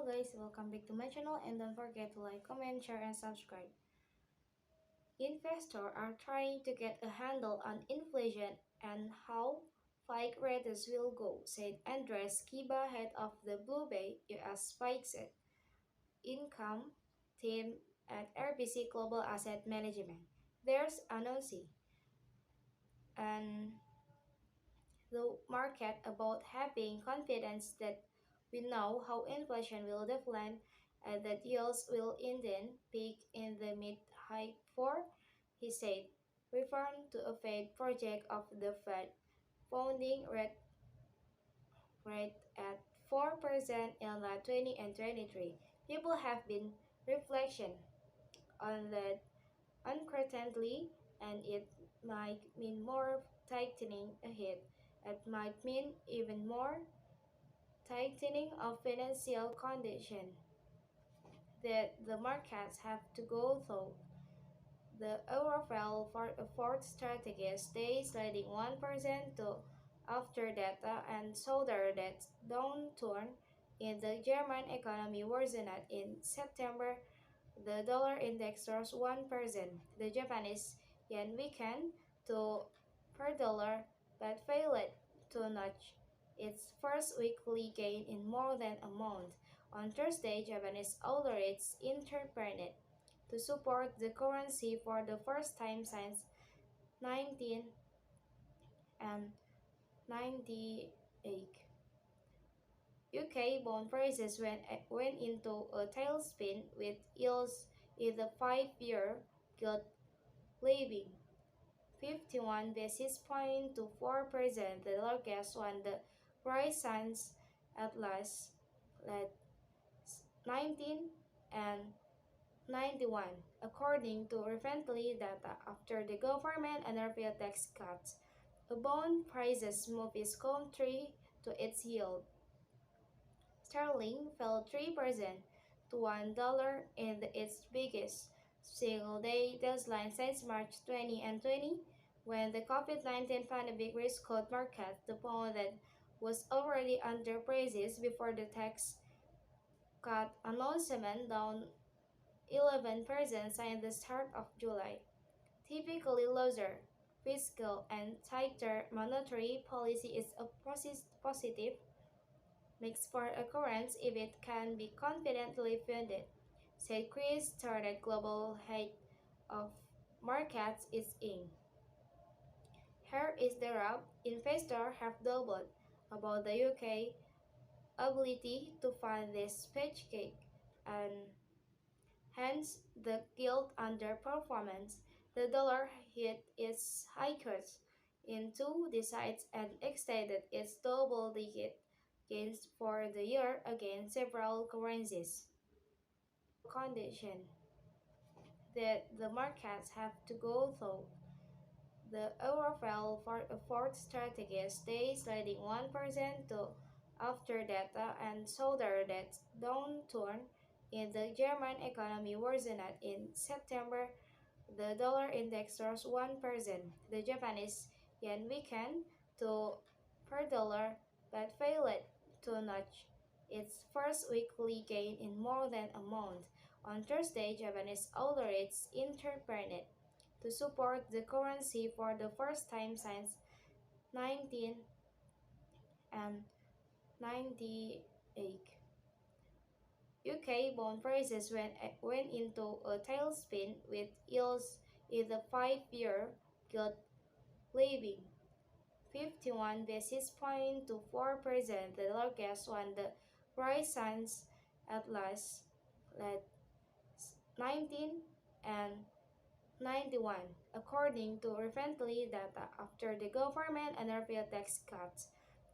Hello guys, welcome back to my channel and don't forget to like, comment, share and subscribe. Investors are trying to get a handle on inflation and how flight rates will go, said Andres Kiba, head of the Blue Bay US Spikes Income team at RBC Global Asset Management. There's announcing and the market about having confidence that we know how inflation will decline and that yields will indeed peak in the mid-high four, he said, referring to a Fed project of the Fed funding rate at 4% in late 20 and 23. People have been reflection on that uncertainty, and it might mean more tightening ahead. It might mean even more tightening of financial conditions that the markets have to go through. The euro fell for a fourth strategic day, sliding 1% to after data and shoulder that downturn in the German economy worsened in September. The dollar index rose 1%. The Japanese yen weakened to per dollar but failed to notch its first weekly gain in more than a month. On Thursday, Japanese authorities intervened to support the currency for the first time since 1998. UK bond prices went into a tailspin with yields in the 5-year gilt leaving 51 basis points to 4%, the largest one. The rise since at last led 19 and 91, according to recently data after the government energy tax cuts. A bond prices moved its country to its yield. Sterling fell 3% to $1 in its biggest single-day decline since March 20 and 20, when the COVID-19 pandemic risk caught market. The pound that was already under praises before the tax cut announcement, down 11% since the start of July. Typically looser fiscal and tighter monetary policy is a positive mix for a currency if it can be confidently funded, said Chris Turner, global head of markets is in. Here is the rub. Investors have doubled about the UK ability to fund this paycheck and hence the gilt underperformance. The dollar hit its highest in 2 decades and extended its double-digit gains for the year against several currencies. Condition that the markets have to go through. The euro fell for a fourth strategic day, sliding 1% to after data and shoulder that downturn in the German economy worsened in September. The dollar index rose 1%. The Japanese yen weakened to per dollar but failed to notch its first weekly gain in more than a month. On Thursday, Japanese authorities intervened to support the currency for the first time since 1998. UK bond prices went into a tailspin with yields in the 5-year gilt leaving 51 basis points to 4%, the largest one. The rise since at last led 19 and 91, according to recently data after the government energy tax cuts.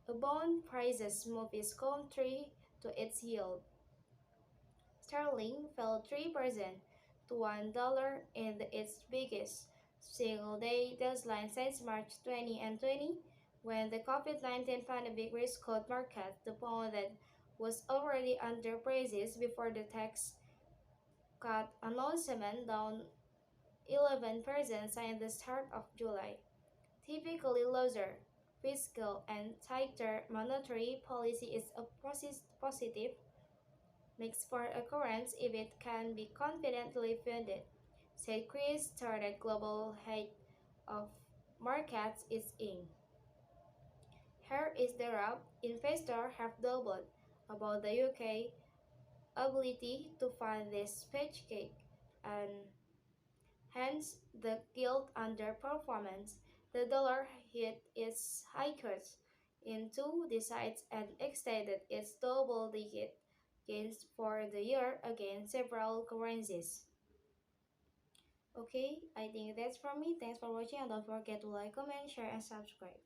A bond prices moved its country to its yield. Sterling fell 3% to $1 in its biggest single-day decline since March 20 and 20, when the COVID-19 pandemic risk caught market. The pound that was already under praises before the tax cut announcement, down 11% since the start of July. Typically looser fiscal and tighter monetary policy is a positive makes for a occurrence if it can be confidently funded, said Chris started global head of markets is in. Here is the rub. Investors have doubled about the UK ability to fund this paycheck and hence the gilt underperformance. The dollar hit its highest in two decides and extended its double-digit gains for the year against several currencies. Okay, I think that's from me. Thanks for watching and don't forget to like, comment, share, and subscribe.